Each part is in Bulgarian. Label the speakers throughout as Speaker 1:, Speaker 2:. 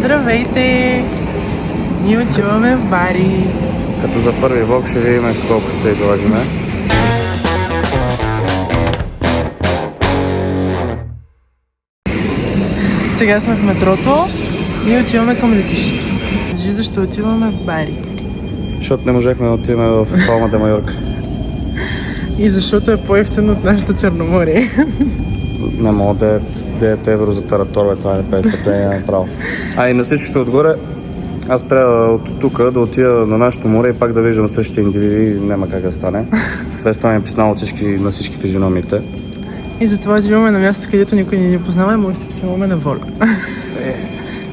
Speaker 1: Здравейте! Ние отиваме в Бари.
Speaker 2: Като за първи влог ще видим колко се излажиме.
Speaker 1: Сега сме в метрото и отиваме към летището. Кажи защо отиваме в Бари.
Speaker 2: Защото не можехме да отидем в Палма де Майорка.
Speaker 1: И защото е по-евтино от нашето Черноморие.
Speaker 2: Не мога 9 евро за тараторове, това е 50 лева, няма право. А и на всичкото отгоре, аз трябва от тук да отида на нашето море и пак да виждам същите индивиди, няма как да стане. Без това ми е писнало на всички физиономиите.
Speaker 1: И затова отиваме на място, където никой не ни познава и може да се псуваме на воля.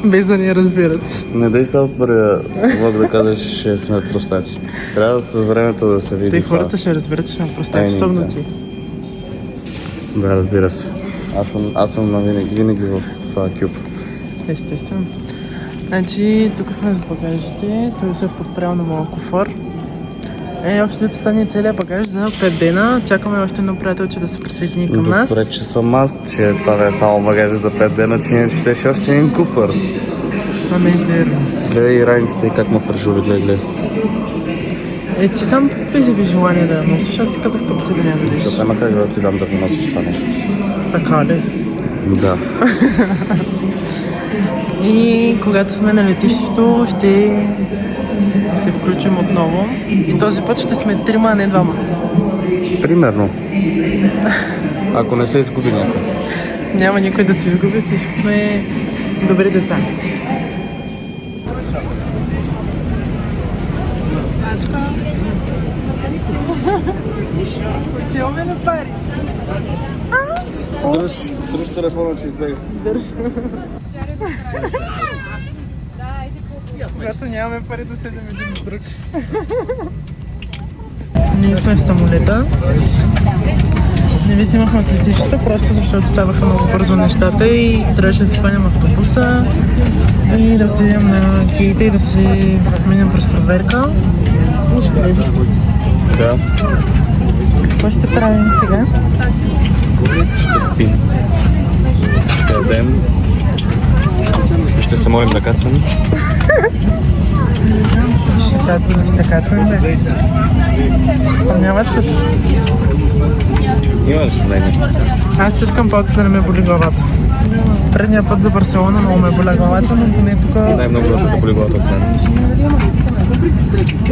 Speaker 1: Без да ни разбират.
Speaker 2: Не дай сега в първия влог да кажеш, че сме простаци. Трябва с времето да се види.
Speaker 1: Те хората ще разберат, че сме простаци, особено ти.
Speaker 2: Да, разбира се. Аз съм винаги в кюб.
Speaker 1: Естествено. Значи, тук сме с багажите. Той се е подправил на моя куфар. Общо това ни е целият багаж за 5 дена. Чакаме още едно приятелче да се присъедини към нас.
Speaker 2: Добре, че съм аз, че това да е само багажа за 5 дена, че не четеше още един куфар.
Speaker 1: Това не е верно.
Speaker 2: Гледай и раницата и как ме прежули, гледай.
Speaker 1: Ти сам изяви желание да я носиш, аз ти казах тук ти да не я дадеш.
Speaker 2: Защото няма как да ти дам да го носиш това нещо.
Speaker 1: Така ли?
Speaker 2: Да.
Speaker 1: И когато сме на летището, ще се включим отново. И този път ще сме 3, а не 2.
Speaker 2: Примерно. Ако не се изгуби някой.
Speaker 1: Няма никой да се изгуби, всички сме добри деца. Отиваме на Пари.
Speaker 2: Друж телефона, че избега.
Speaker 1: Когато нямаме пари да седем един с друг. Ние сме в самолета. Не ви взимахме от летището, просто защото ставаха много бързо нещата и трябваше да си хванем автобуса и да отидем на гейта и да си минем през проверка.
Speaker 2: Да.
Speaker 1: Какво ще правим сега?
Speaker 2: Ще спим. Ще ядем. Ще се молим да кацаме.
Speaker 1: Ще кацаме, бе. Съмняваш ли си?
Speaker 2: Има ли съмнение?
Speaker 1: Аз искам повече да не ме боли главата. Предния път за Барселона много ме боля главата, но поне тук...
Speaker 2: Най-много да се заболи главата от мен.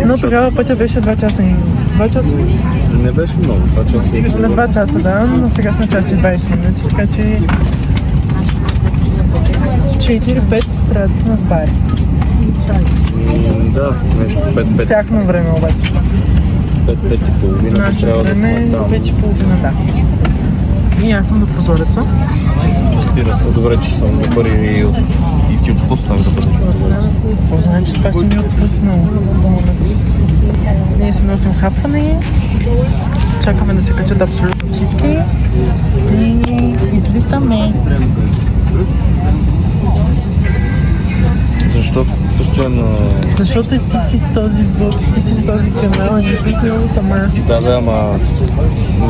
Speaker 1: Но тогава пътя беше 2 часа. 2 часа?
Speaker 2: Не беше много, 2 часа.
Speaker 1: На 2 часа, да, но сега сме час и 20 минути, така че... 4-5 трябва да сме в Бари.
Speaker 2: Да, нещо 5-5.
Speaker 1: Тяхно време обаче.
Speaker 2: 5-5 и половина.
Speaker 1: Нашето време е 5 и половина, да. И аз съм до прозореца.
Speaker 2: Разбира се, добре, че съм добър и ти отпуснах да бъдеш прозореца.
Speaker 1: Какво значи това си ми отпуснал? Ние си носим хапване, чакаме да се качат абсолютно всички и излитаме.
Speaker 2: Защо постоянно...
Speaker 1: Защото ти си в този блог, ти си в този канал, не си снимам сама.
Speaker 2: Да, бе, ама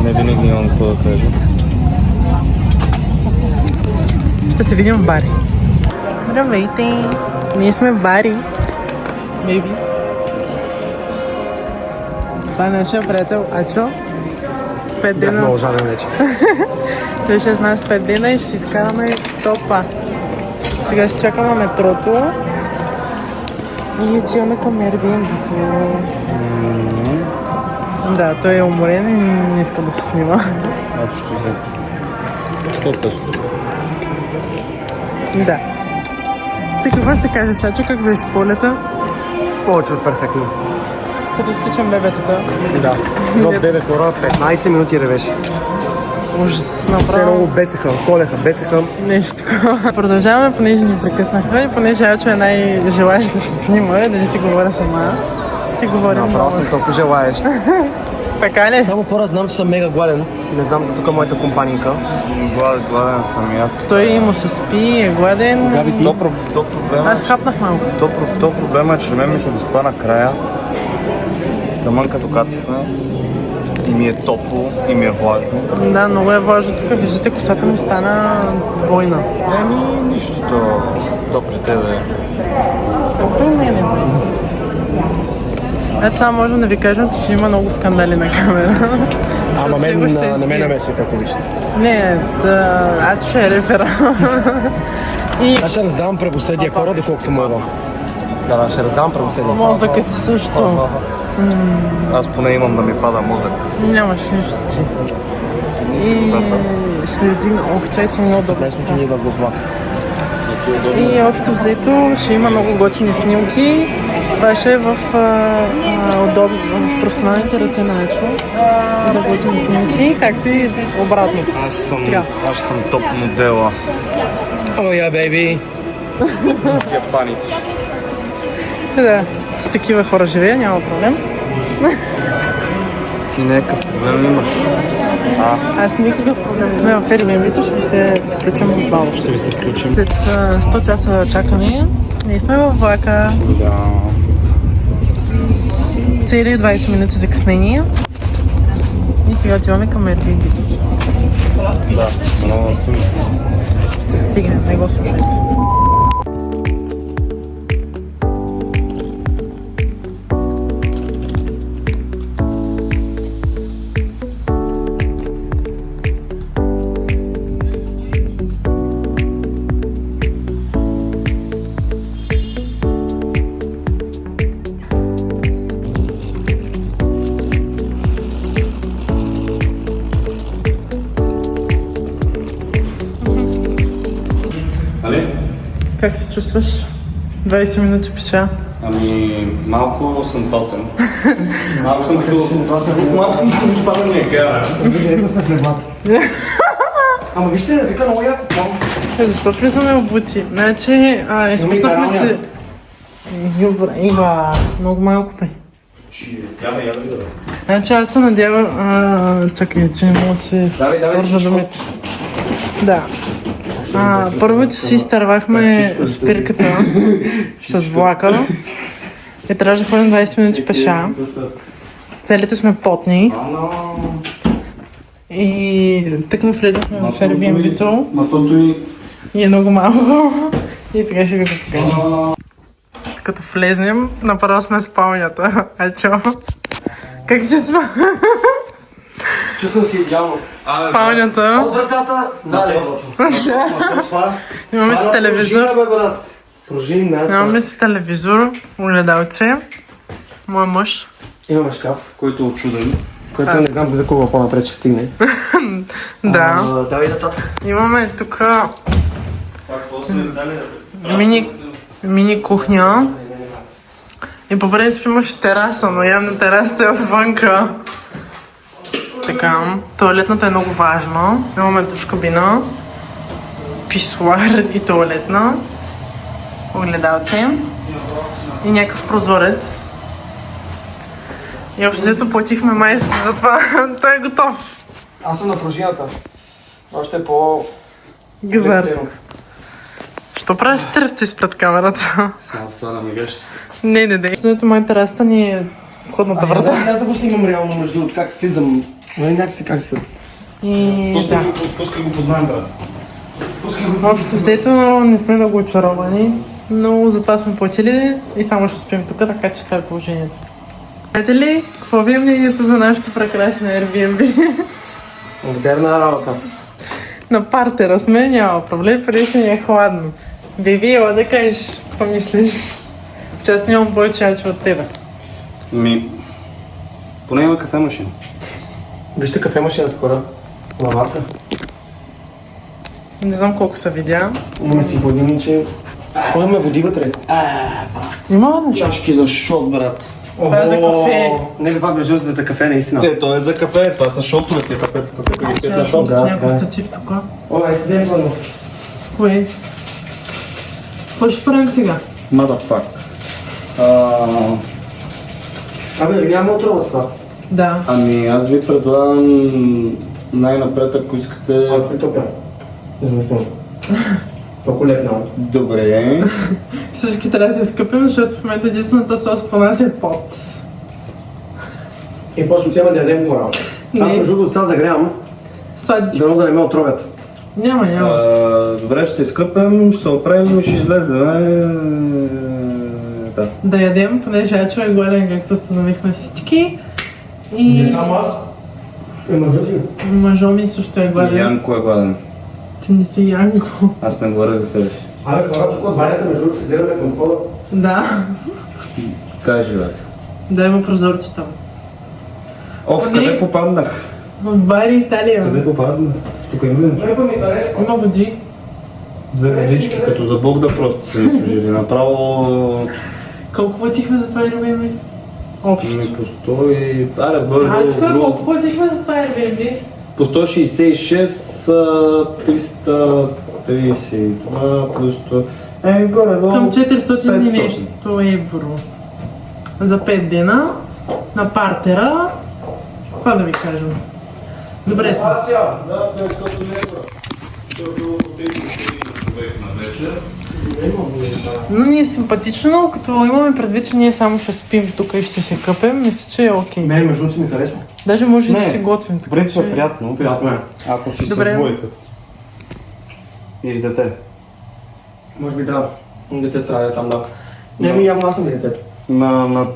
Speaker 2: не винаги имам какво да кажа.
Speaker 1: Ще се видим в Бари. Здравейте! Ние сме в Бари. Бейби. Това е нашия приятел Ачо. 5 дена.
Speaker 3: Бях много жаден вече.
Speaker 1: Той ще е с нас 5 дена и ще си изкараме топа. Сега си чакаме метрото и отиваме към Airbnb-то. Да, той е уморен и не иска да се снима.
Speaker 2: Общо взето. По-късно.
Speaker 1: Да. Ти какво ще кажеш, Ачо, как беше полета?
Speaker 3: Повече от перфектно.
Speaker 1: Като изключим бебетата.
Speaker 3: Да. Едно бебе хора, 15 минути ревеше.
Speaker 1: Ужас,
Speaker 3: Все
Speaker 1: направо.
Speaker 3: много бесеха, колеха, бесеха.
Speaker 1: Нещо такова. Продължаваме, понеже ни прекъснаха и понеже Ачо е най-желаещ да се снима, да не си говоря сама. Си говорим
Speaker 3: Направо съм толкова желаещ.
Speaker 1: Така ли?
Speaker 3: Само хора, знам, че съм мега гладен. Не знам за тук моята компанийка.
Speaker 2: Гладен съм и аз.
Speaker 1: Той му се спи, е гладен.
Speaker 3: Габи ти?
Speaker 2: То проблема,
Speaker 1: Аз хапнах малко.
Speaker 2: то проблема е, че на мен ми се доспа накрая. Тъмън като кацахме. И ми е топло, и ми е влажно.
Speaker 1: Да, много е важно. Тук виждате, косата ми стана двойна.
Speaker 2: Нищо, то при тебе.
Speaker 1: Колко и мене, бе? Ето сега можем да ви кажем, че ще има много скандали на камера.
Speaker 3: Ама
Speaker 1: Сега
Speaker 3: мен,
Speaker 1: ще се
Speaker 3: на мен
Speaker 1: избие.
Speaker 3: ме света, ако вижте.
Speaker 1: Не, аз ще рефера. И
Speaker 3: Аз ще раздавам правосъдие хора, доколкото мога. Да, ще раздавам правосъдие.
Speaker 1: мозъкът също.
Speaker 2: Аз поне имам да ми пада мозък.
Speaker 1: Нямаш нищо ти. И ще един чай, че много добре.
Speaker 3: Днес ни идва в глава.
Speaker 1: И общо взето ще има много готини снимки. Това ще е в професионалните ръце на Ечо за готини снимки, както и обратното.
Speaker 2: Аз съм
Speaker 1: Така.
Speaker 2: топ модела.
Speaker 3: О, я, бейби!
Speaker 2: Япаници.
Speaker 1: Да, с такива хора живея, няма проблем.
Speaker 2: Ти някакъв проблем имаш.
Speaker 1: Аз никакъв проблем не сме в Airbnb, ще ви се включим в бал.
Speaker 2: Ще ви се включим.
Speaker 1: След 100 часа чакане, ние сме във влака.
Speaker 2: Да.
Speaker 1: Цели 20 минути закъснение. И сега отиваме към Airbnb.
Speaker 2: Да. Много съм.
Speaker 1: Ще стигнем, не го слушайте.
Speaker 2: Нали?
Speaker 1: Как се чувстваш? 20 минути пеша.
Speaker 2: Ами, малко съм тотен. Малко съм като падания гара.
Speaker 3: Директно сме в левата. Ама вижте, тук много яко план.
Speaker 1: Защо влизаме в бути? Значи, изпуснахме се... Иба, много малко пе.
Speaker 2: Яда.
Speaker 1: Значи аз се надявам... Чакай, че не мога да се свържа думите. Да. Първо, че си изтървахме спирката с влака и трябваше да ходим 20 минути пеша. Целите сме потни и тък му влезахме в Airbnb-то и е много малко и сега ще ви го покажа. Като влезнем, направо сме спалнята. Ачо, как се това?
Speaker 3: Чувствам си идеално.
Speaker 1: Спалнята.
Speaker 3: От вратата,
Speaker 1: Имаме си телевизор.
Speaker 3: Пружин, да.
Speaker 1: Имаме си телевизор, огледалче. Моя мъж.
Speaker 3: Имаме шкаф,
Speaker 2: Който е очуден.
Speaker 3: който не знам за кого по-напред ще стигне.
Speaker 1: Да.
Speaker 3: Давай нататък.
Speaker 1: Имаме тук мини кухня. И по принцип имаше тераса, но явно терасата е отвънка. Така, тоалетната е много важна. Имаме душ кабина, писуар и тоалетна, огледалце и някакъв прозорец. И общо платихме май за това. Той е готов.
Speaker 3: Аз съм на пружината. Още по...
Speaker 1: Газарско. Що правиш тръвци пред камерата?
Speaker 2: Само сега да ми гащи.
Speaker 1: Не. Защото май терасата ни е входната врата.
Speaker 3: Аз да го снимам реално между другото, как влизам. Нали някакси как се...
Speaker 1: И да.
Speaker 2: Пускай го под мен, брат.
Speaker 1: Общо взето не сме много очаровани, но затова сме платили и само ще спим тук, така че това е положението. Знаете ли, какво ви е мнението за нашето прекрасно Airbnb?
Speaker 3: Модерна работа.
Speaker 1: На партера сме, няма проблем, преди ще ни е хладно. Биби, ела да кажеш, какво мислиш? Че аз нямам повече ачо от тебе.
Speaker 2: Поне има кафе машина.
Speaker 3: Вижте кафе машината, хора. Лаваца.
Speaker 1: Не знам колко са видя.
Speaker 3: Имаме си водилниче. Ходиме води вътре.
Speaker 1: Има ли?
Speaker 2: Чашки за шот, брат.
Speaker 1: Това е за кафе.
Speaker 3: Не ли това между за кафе, наистина.
Speaker 2: То е за кафе, това са шотовете, кафетата, тук ги спят на
Speaker 1: Ще
Speaker 2: шот.
Speaker 1: някакъв статив тук.
Speaker 3: О, си взем това.
Speaker 1: Кое? Какво ще правим сега?
Speaker 2: Motherfuck.
Speaker 3: Абе, няма отрова с това.
Speaker 1: Да.
Speaker 2: Ами аз ви предлагам най-напред, ако искате...
Speaker 3: Фритопя. Измъждам. Толкова лепнало.
Speaker 2: Добре.
Speaker 1: Всички трябва да се скъпим, защото в момента единствената сос по нас е пот.
Speaker 3: И после отиваме да ядем по работа. Аз между другото сега загрявам,
Speaker 1: Сладичко.
Speaker 3: дано да не ме отровят.
Speaker 1: Няма.
Speaker 2: Добре, ще се изкъпем, ще се оправим и ще излезем. Да.
Speaker 1: Да ядем, понеже Ачо е гладен, както установихме всички.
Speaker 3: Не
Speaker 1: И
Speaker 3: само аз. И мъжът си.
Speaker 1: мъжо ми също е гладен.
Speaker 2: Янко е гладен.
Speaker 1: Ти не си Янко.
Speaker 2: Аз не говоря за себе си.
Speaker 3: Абе, хора, тук от банята между другото се гледаме към входа.
Speaker 1: Да.
Speaker 2: Така е живеят.
Speaker 1: Да има прозорци там.
Speaker 2: Оф, къде попаднах?
Speaker 1: В Бари, Италия.
Speaker 2: Къде попаднах? Тук има ли нещо?
Speaker 3: Жепа ми харесва.
Speaker 1: Има води.
Speaker 2: Две водички, като за Бог да просто се служили. Направо...
Speaker 1: Колко платихме за това Airbnb? Общо.
Speaker 2: Ми по 100 и... Аре, горе-долу
Speaker 1: Ачка,
Speaker 2: грубо.
Speaker 1: колко платихме за това Airbnb?
Speaker 2: По 166, 332 плюс 100... горе-долу...
Speaker 1: Към 400 и
Speaker 2: 500.
Speaker 1: нещо евро. За 5 дена. На партера. Какво да ви кажем? Добре сме.
Speaker 2: Да, 500 евро. Защото 33 човек на вечер.
Speaker 1: Но ни е симпатично, но като имаме предвид, че ние само ще спим тук и ще се къпем, мисля, че е окей.
Speaker 3: Мене между другото си ми харесва.
Speaker 1: Даже може и да
Speaker 2: Не,
Speaker 1: си готвим. Така,
Speaker 2: Принцип
Speaker 1: че...
Speaker 2: е приятно,
Speaker 3: Приятно е.
Speaker 2: ако си
Speaker 1: Добре.
Speaker 2: с двойка. И с дете.
Speaker 3: Може би да. Дете трябва да е там, да. Не, ми явно аз съм детето.
Speaker 2: На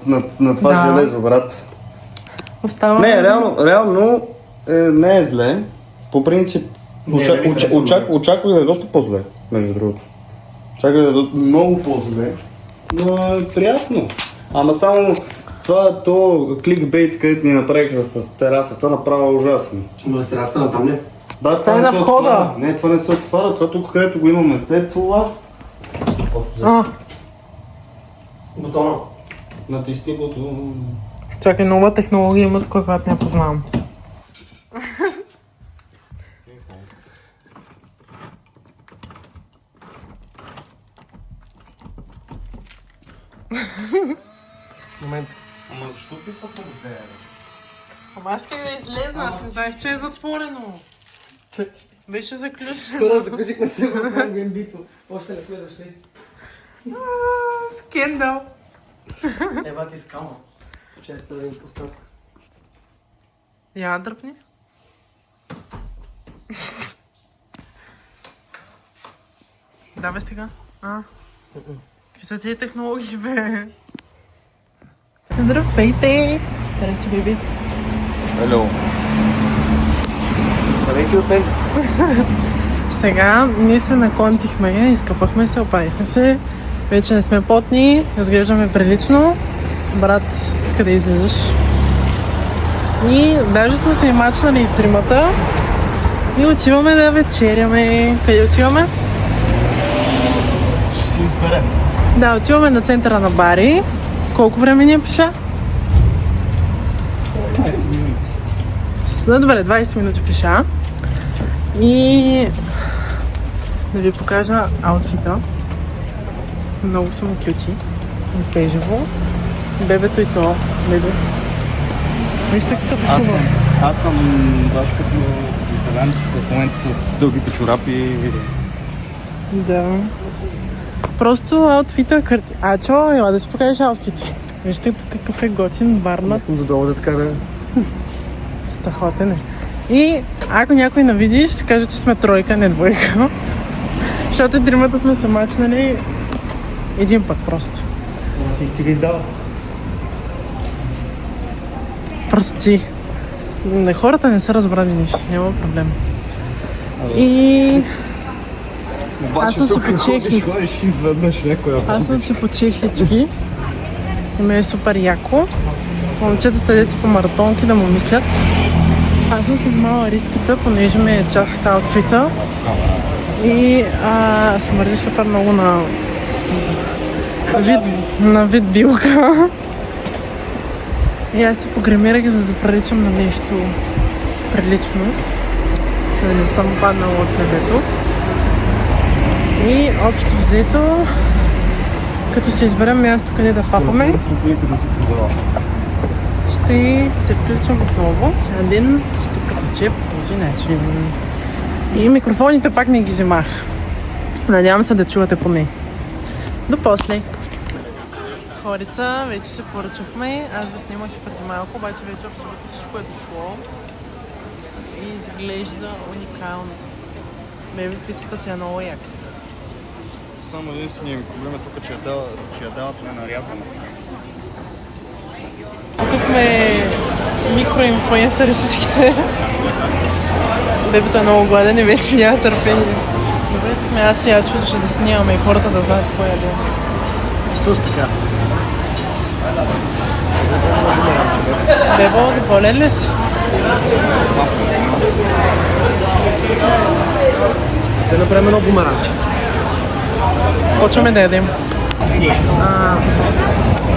Speaker 2: това
Speaker 1: Да.
Speaker 2: железо, брат.
Speaker 1: Остава...
Speaker 2: Не, реално не е зле. По принцип,
Speaker 3: Не, не ми харесва
Speaker 2: очаквах да е доста по-зле, между другото. Чакай да е много по-зле, но е приятно. Ама само то кликбейт, където ни направиха с терасата, направо е ужасно.
Speaker 3: Но с терасата на там не.
Speaker 2: Да,
Speaker 1: Това е
Speaker 2: не
Speaker 1: на
Speaker 2: се
Speaker 1: входа.
Speaker 2: отваря. Не, това не се отваря, това тук, където го имаме. Това.
Speaker 1: А,
Speaker 3: Бутона.
Speaker 2: Натисни бутон.
Speaker 1: чакай, нова технология има тук, която не познавам.
Speaker 3: Момент.
Speaker 2: Ама защо пипат на дете?
Speaker 1: Ама аз как да излезна, аз не знаех, че е затворено. Беше заключено.
Speaker 3: Хора, закучихме се в Airbnb-то. Още не сме дошли.
Speaker 1: Скендал.
Speaker 3: Ева ти скама. Чакайте да им поставя.
Speaker 1: Я дръпни. Да бе сега. Какви са тези технологии, бе? Здравейте! Здрасти, беби.
Speaker 2: Hello.
Speaker 3: Здравейте от мен.
Speaker 1: Сега ние се наконтихме, изкъпахме се, опарихме се. Вече не сме потни, изглеждаме прилично. Брат, къде излизаш? И даже сме се мачнали и тримата. И отиваме да вечеряме. Къде отиваме?
Speaker 2: Ще си изберем.
Speaker 1: Да, отиваме на центъра на Бари. Колко време ни е пеша?
Speaker 2: 15 минути.
Speaker 1: Добре, 20 минути пеша. И да ви покажа аутфита. Много съм кюти. Бежево. Бебето и то. Бебе. Вижте какъв е хубав.
Speaker 2: Аз съм баш като италянците в момента с дългите чорапи.
Speaker 1: Да. Просто аутфита кърти. Ачо, ела да си покажеш аутфит. Вижте какъв е готин барнат.
Speaker 3: Искам да долу да така да...
Speaker 1: Страхотен е. И ако някой навиди, ще каже, че сме тройка, не двойка. Защото и тримата сме се мачнали един път просто.
Speaker 3: Ама ти стига издава.
Speaker 1: Прости. Хората не са разбрали нищо, няма проблем. И аз съм си по чехлички.
Speaker 2: Ходиш изведнъж някоя.
Speaker 1: Аз съм си по чехлички. И ме е супер яко. Момчетата деца по маратонки да му мислят. Аз съм си взимала риската, понеже ми е част от аутфита. И смърди супер много на вид билка. И аз се погремирах, за да приличам на нещо прилично. Да не съм паднала от небето. И общо взето, като се изберем място къде да папаме, ще се включим отново. Един ще протече по този начин. И микрофоните пак не ги взимах. Надявам се да чувате поне. До после. хорица, вече се поръчахме. Аз ви снимах и преди малко, обаче вече абсолютно всичко е дошло. И изглежда уникално. Беби пицата ти е много яка.
Speaker 2: Само единственият проблем е тук, че я дават ненарязана.
Speaker 1: Тук сме микроинфлуенсъри всичките. Бебето е много гладен и вече няма търпение. Добре, сме аз сега чудеше да снимаме и хората да знаят какво яде.
Speaker 3: Точно така.
Speaker 1: Бебо, доволен ли си?
Speaker 3: Ще направим едно бумеранче.
Speaker 1: Почваме да ядем.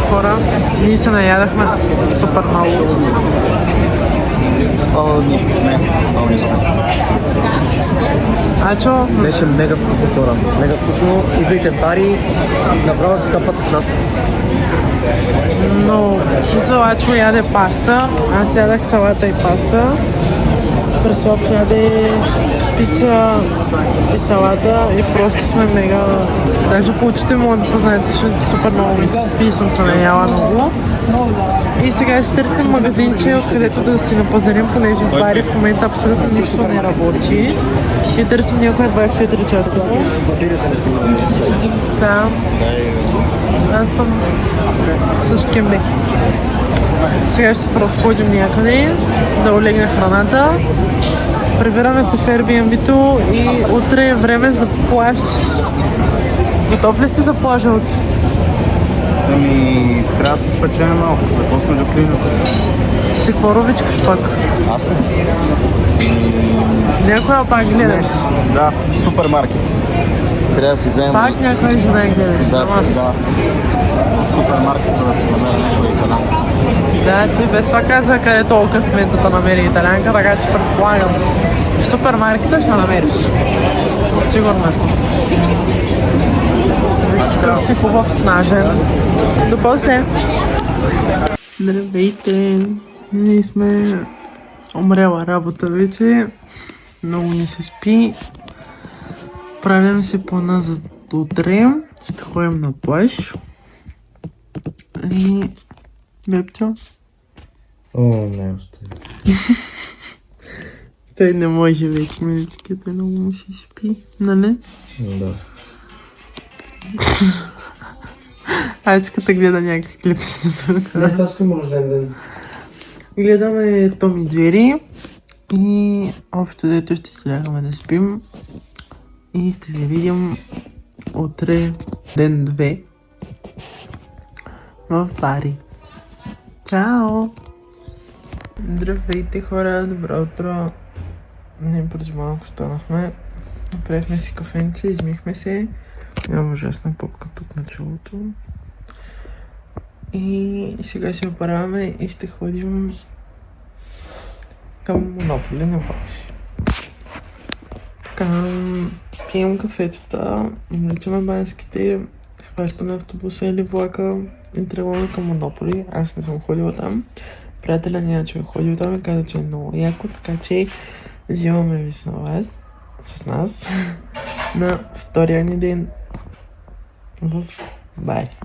Speaker 1: Хора, ние се наядахме супер много.
Speaker 2: Пълни сме.
Speaker 1: Ачо,
Speaker 3: Беше мега вкусно, хора. Мега вкусно. Идвайте в бари, направо се капвате с нас.
Speaker 1: но в смисъл Ачо яде паста, аз ядах салата и паста. Преслав яде пица и салата и просто сме мега... Даже по очите мога да познаете, че супер много ми се спи и съм се наяла много. И сега си търсим магазинче, откъдето да си напазарим, понеже в бари в момента абсолютно нищо не работи. И търсим някоя 24 часа. Седим така. Аз съм с кембе. Сега ще просто ходим някъде, да олегне храната. Прибираме се в Airbnb-то и утре е време за плаж. Готов ли си за плажа утре?
Speaker 2: Ами, трябва да се впечем малко. Какво сме дошли на това?
Speaker 1: Ти какво ровичкаш пак?
Speaker 2: Аз ли?
Speaker 1: Някоя пак гледаш?
Speaker 2: Да, супермаркет. Трябва да си вземем...
Speaker 1: Пак някоя жена гледаш?
Speaker 2: Да,
Speaker 1: Ама
Speaker 2: да. Супермаркета да си намеря някой италянка.
Speaker 1: Да, ти без това каза къде толкова късметата намери италянка, така че предполагам. В супермаркета ще намериш. Сигурна съм. Вижте, си хубав, снажен. До после! Здравейте! Ние сме умрела работа вече. Много ни се спи. Правим си плана за утре. Ще ходим на плаж. И... Бебчо?
Speaker 3: О, не, остави.
Speaker 1: Той не може вече, милички, той много му се спи, нали?
Speaker 3: Да.
Speaker 1: Ачката гледа някакви клипси тук.
Speaker 3: Аз сега спим рожден ден.
Speaker 1: Гледаме Том и Джери и общо дето ще си лягаме да спим и ще ви видим утре ден 2 в Пари. Чао! Здравейте хора, добро утро! Ние преди малко станахме, направихме си кафенце, измихме се. Имам ужасна попка тук на челото. И сега се оправяме и ще ходим към Монополи на Бокси. Така, пием кафетата, обличаме банските, хващаме автобуса или влака и тръгваме към Монополи. Аз не съм ходила там. Приятеля Нячо е ходил там и каза, че е много яко, така че взимаме ви с нас на втория ни ден в Бари.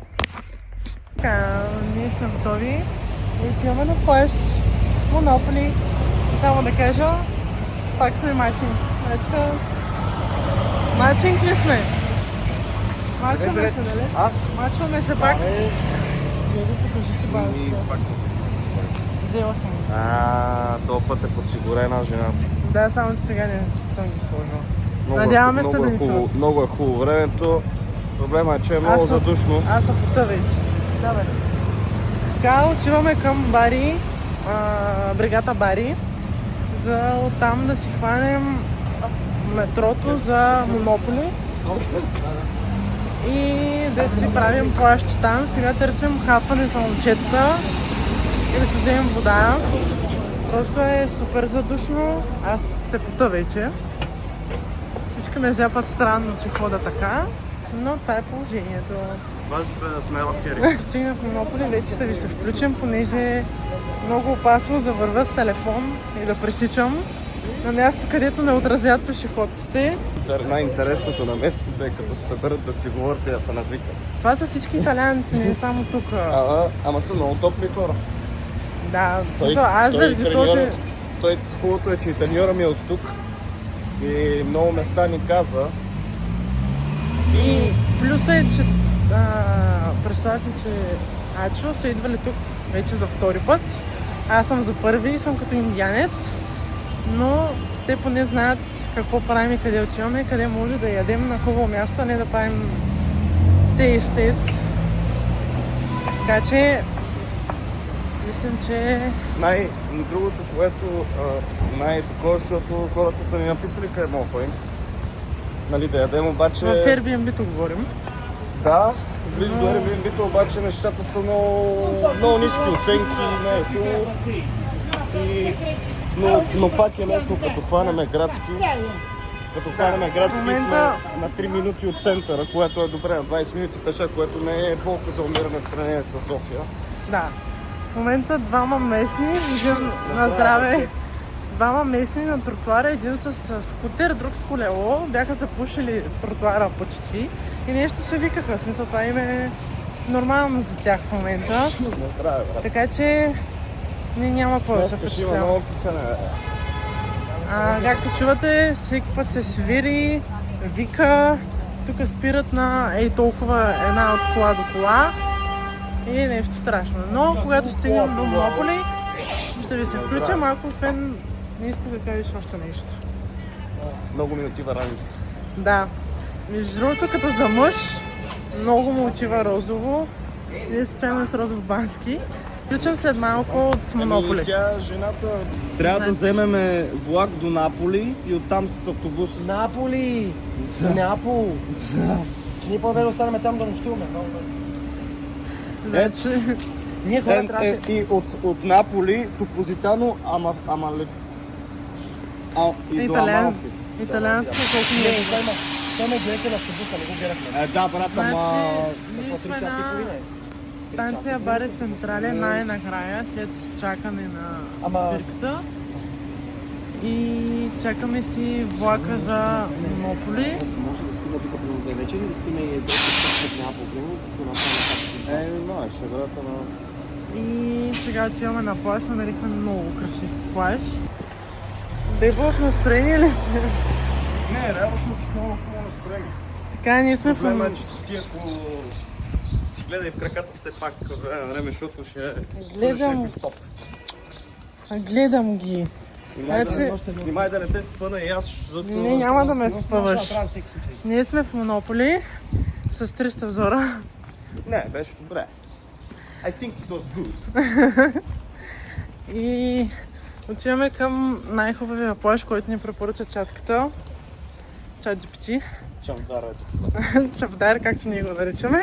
Speaker 1: Така, ние сме готови и отиваме на плаж Монополи. Само да кажа, пак сме мачинг. Мачка, мачинг ли сме? Мачваме се, нали? Мачваме се пак. Дели, покажи си банска. Взела съм.
Speaker 2: Този път е подсигурена жената.
Speaker 1: Да, само че сега не съм ги сложила. Надяваме се да ни чуват.
Speaker 2: Много е хубаво времето. Проблема е, че е много задушно.
Speaker 1: Аз съм пота вече. Давай. Така, отиваме към Бари, бригата Бари, за оттам да си хванем метрото за Монополи и да си правим плащи там. Сега търсим хапване за момчетата и да си вземем вода. Просто е супер задушно. Аз се пота вече. Всички ме зяпат странно, че хода така, но това е положението.
Speaker 2: Важното е да сме лапкери.
Speaker 1: Стигнах в Монополи, вече ще ви се включим, понеже е много опасно да вървя с телефон и да пресичам. на място, където не отразят пешеходците.
Speaker 2: Най-интересното на местните е като се съберат да си говорят и да се надвикат.
Speaker 1: Това са всички италианци, не само тук.
Speaker 2: Ама са много топли хора.
Speaker 1: Да, аз заради този...
Speaker 2: Хубавото е, че треньора ми е от тук и много места ни каза.
Speaker 1: И плюсът е, че представят ми, че Ачо са идвали тук вече за втори път. Аз съм за първи и съм като индианец, но те поне знаят какво правим и къде отиваме, къде може да ядем на хубаво място, а не да правим тест. Така че мислим, че...
Speaker 2: Другото, което най-такова, защото хората са ни написали къде мога ходим. Нали, да ядем, обаче...
Speaker 1: В Airbnb-то говорим.
Speaker 2: Да, близо до Airbnb-то, обаче нещата са много ниски оценки, не е хубаво. Но пак е лесно, като хванеме градски. Като хванеме градски сме на 3 минути от центъра, което е добре, на 20 минути пеша, което не е болка за умиране в сравнение с София.
Speaker 1: Да. В момента двама местни, един на здраве, двама местни на тротуара, един с скутер, друг с колело, бяха запушили тротуара почти и нещо се викаха. В смисъл, това им е нормално за тях в момента.
Speaker 2: На здраве, брат.
Speaker 1: Така че няма какво да се
Speaker 2: Днес ще има
Speaker 1: впечатлява.
Speaker 2: много пикане.
Speaker 1: Както чувате, всеки път се свири, вика, тук спират на толкова една от кола до кола и е нещо страшно. Но когато стигнем до Монополи, ще ви се включа малко, освен не искаш да кажеш още нещо.
Speaker 2: Много ми отива раницата.
Speaker 1: Да. Между другото, като за мъж, много му отива розово. Ние случайно с розов бански. Включвам след малко от Монополи.
Speaker 2: Тя, жената, трябва да вземем влак до Наполи и оттам с автобус.
Speaker 3: Наполи! Неапол! Че ние по-добре останем там да нощуваме.
Speaker 1: Значи,
Speaker 3: Ние хора трябваше...
Speaker 2: И от Наполи до Позитано, ама и до Амалфи.
Speaker 1: италиански колко ми
Speaker 3: Не,
Speaker 1: е.
Speaker 3: той ме гледате на автобуса, не го гледахме.
Speaker 2: Да, брат,
Speaker 1: Значи,
Speaker 2: ама...
Speaker 1: ние сме
Speaker 3: 3 часа и
Speaker 1: на
Speaker 3: половина.
Speaker 1: станция Баре Централе най-накрая, след чакане на спирката. И чакаме си влака за Монополи.
Speaker 3: Може да спиме тук преди 2 вечери, да спиме и 10 часа на Неапол, примерно, за да сме направили
Speaker 2: Знаеш, брата, но...
Speaker 1: И сега отиваме на плаж, намерихме много красив плаж. Бебо, в настроение ли си?
Speaker 2: Не, реално сме си в много хубаво настроение.
Speaker 1: Така, ние сме в...
Speaker 2: Проблема е, че ти ако си гледай в краката все пак от време на време, защото ще...
Speaker 1: Гледам. Гледам ги. Значи,
Speaker 2: Внимай да не те спъна и аз, защото...
Speaker 1: не, няма да ме спъваш. Ние сме в Монополи с 300 взора.
Speaker 2: Не, беше добре. I think it was good.
Speaker 1: И отиваме към най-хубавия плаж, който ни препоръча чатката. ChatGPT.
Speaker 2: Чавдар е.
Speaker 1: Чавдар, както ние го наричаме.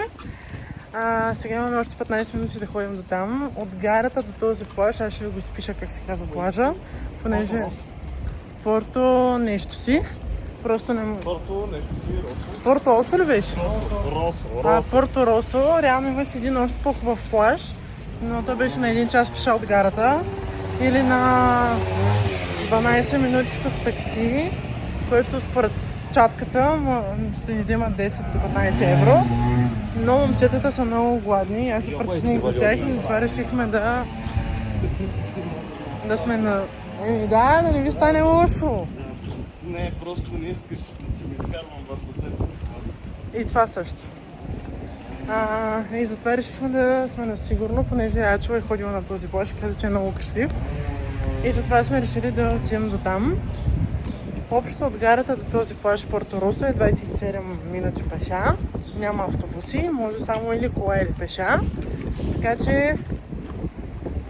Speaker 1: Сега имаме още 15 минути да ходим до там. От гарата до този плаж, аз ще ви го изпиша как се казва плажа. Понеже... Порто нещо си. Просто не...
Speaker 2: Порто, нещо си, Росо.
Speaker 1: Порто Осо ли беше?
Speaker 2: Росо.
Speaker 1: Порто Росо. Реално имаше един още по-хубав плаж, но той беше на 1 час пеша от гарата. Или на 12 минути с такси, което според чатката ще ни взема 10 до 15 евро. Но момчетата са много гладни. Аз се притесних за тях и затова решихме да сме на... Да не ви стане лошо.
Speaker 2: Не, просто не искаш да си го изкарвам върху теб.
Speaker 1: И това също. И затова решихме да сме на сигурно, понеже Ачо е ходила на този плаж и каза, че е много красив. И затова сме решили да отидем до там. Общо от гарата до този плаж Порто Росо е 27 минути пеша. Няма автобуси, може само или кола, или пеша. Така че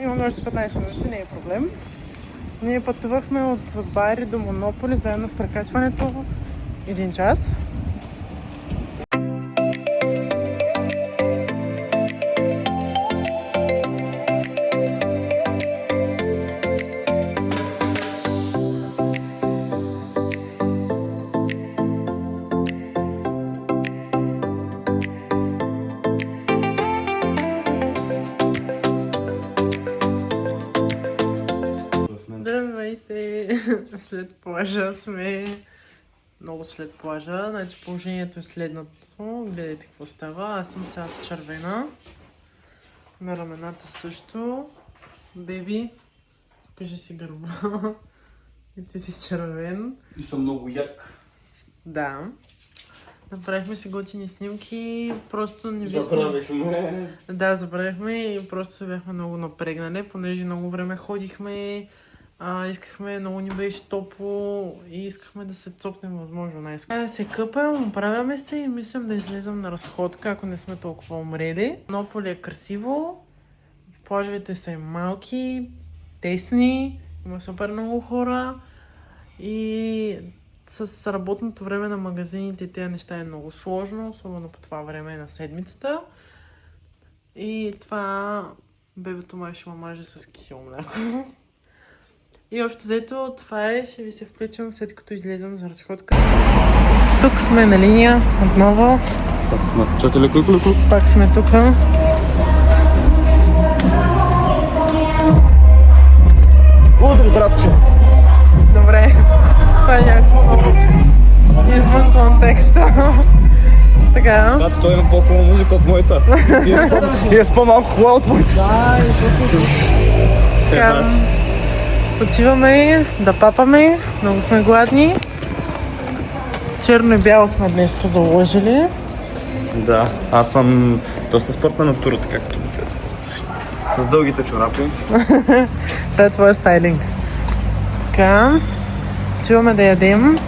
Speaker 1: имаме още 15 минути, не е проблем. Ние пътувахме от Бари до Монополи заедно с прекачването 1 час. Здравейте! След плажа сме... Много след плажа. Значи положението е следното. Гледайте какво става. Аз съм цялата червена. На рамената също. Беби, покажи си гърба. И ти си червен.
Speaker 2: И съм много як.
Speaker 1: Да. Направихме си готини снимки. Просто не ви
Speaker 2: Забравихме.
Speaker 1: Да, забравихме и просто се бяхме много напрегнали, понеже много време ходихме, искахме, много ни беше топло и искахме да се цопнем възможно най-скоро. Да се къпем, оправяме се и мислям да излезем на разходка, ако не сме толкова умрели. Нополи е красиво, плажовете са малки, тесни, има супер много хора и с работното време на магазините тези неща е много сложно, особено по това време на седмицата. И това бебето май ще маже с кисело мляко. И общо взето това е, ще ви се включим след като излезем за разходка. Тук сме на линия отново.
Speaker 2: Так сме. Чакай леко.
Speaker 1: Пак сме тук.
Speaker 2: Удри, братче!
Speaker 1: Добре. Това е някакво извън контекста. Така.
Speaker 2: Да, той има по-хубава музика от моята. И е с по-малко хубава от моята.
Speaker 1: Така. Отиваме да папаме. Много сме гладни. Черно и бяло сме днес заложили.
Speaker 2: Да, аз съм доста спортна натура, както с дългите чорапи.
Speaker 1: Това е твоя стайлинг. Така. Отиваме да ядем.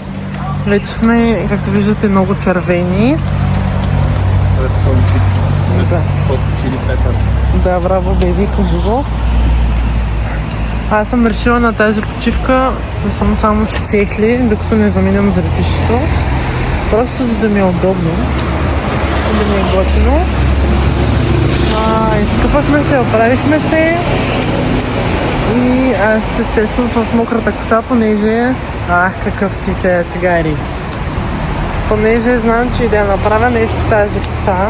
Speaker 1: Вече сме, както виждате, много червени. Да. Да, браво, бейби, кажи го. Аз съм решила на тази почивка да съм само с чехли, докато не заминем за летището. Просто за да ми е удобно. Да ми е готино. Изкъпахме се, оправихме се. И аз естествено съм с мократа коса, понеже... какъв си те цигари. Понеже знам, че и да я направя нещо тази коса,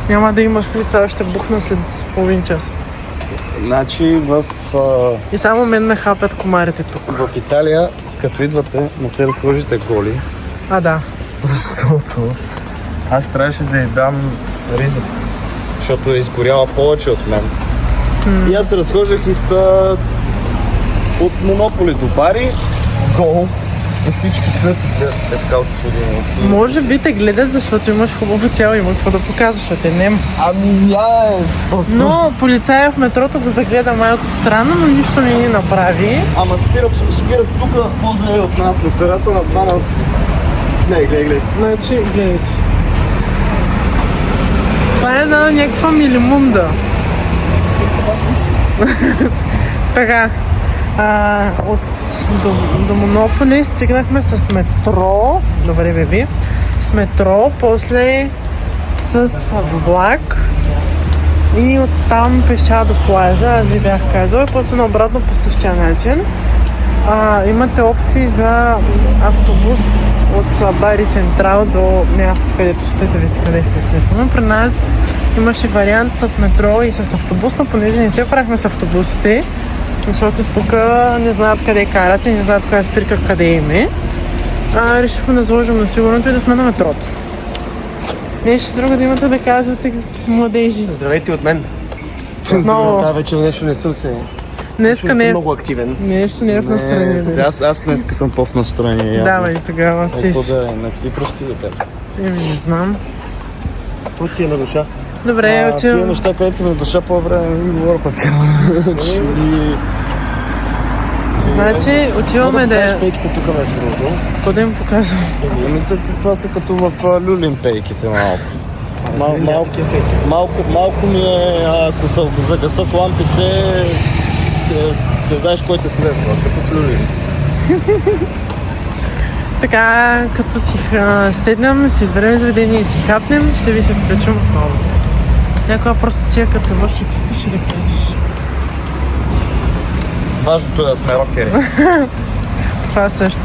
Speaker 1: няма да има смисъл, ще бухна след половин час.
Speaker 2: Значи
Speaker 1: И само мен ме хапят комарите тук.
Speaker 2: в Италия, като идвате, не се разхожите голи.
Speaker 1: Да.
Speaker 2: Защото аз трябваше да й дам ризът, защото е изгоряла повече от мен. И аз се разхождах и са от Монополи до Бари, гол. И всички са ти гледат така отчудени.
Speaker 1: Може би те гледат, защото имаш хубаво тяло, има какво да показваш, а те нема. Но полицая в метрото го загледа малко странно, но нищо не ни направи.
Speaker 2: Ама спират тук, по-зле от нас, на средата на това на... Гледай.
Speaker 1: Значи, гледайте. Това е на някаква милимунда. Така. До Монополи стигнахме с метро. Добре, беби. С метро, после с влак и оттам пеша до плажа. Аз ви бях казала. После наобратно по същия начин. Имате опции за автобус от Бари Централ до място, където ще зависи къде сте, естествено. При нас имаше вариант с метро и с автобус, но понеже не се оправихме с автобусите, защото тук не знаят къде карат и не знаят коя спирка къде има. Решихме да заложим на сигурното и да сме на метрото. Нещо друго да имате да казвате, младежи.
Speaker 3: Здравейте от мен.
Speaker 1: Много.
Speaker 3: Да, вече нещо не съм се...
Speaker 1: Днеска не
Speaker 3: съм
Speaker 1: е...
Speaker 3: много активен.
Speaker 1: Нещо не е в настроение.
Speaker 2: Аз днеска съм по-в настроение.
Speaker 1: Давай тогава, ти си.
Speaker 2: Ти прости да кажеш.
Speaker 1: Не знам.
Speaker 3: Какво ти е на душа?
Speaker 1: Добре,
Speaker 2: Тия
Speaker 1: отивам.
Speaker 2: неща, където са на душа, по-добре не ми говоря пък.
Speaker 1: Значи, отиваме да...
Speaker 3: Покажеш пейките тук, между другото.
Speaker 1: Какво да им показвам?
Speaker 2: Това са като в люлин пейките малко. Малко ми е, ако се загасат лампите, не знаеш кой те следва, като в люлин.
Speaker 1: Така, като си седнем, си изберем заведение и си хапнем, ще ви се включим отново. Някоя простотия, като се върши, искаш ли да кажеш?
Speaker 2: Важното е да сме рокери.
Speaker 1: Това също.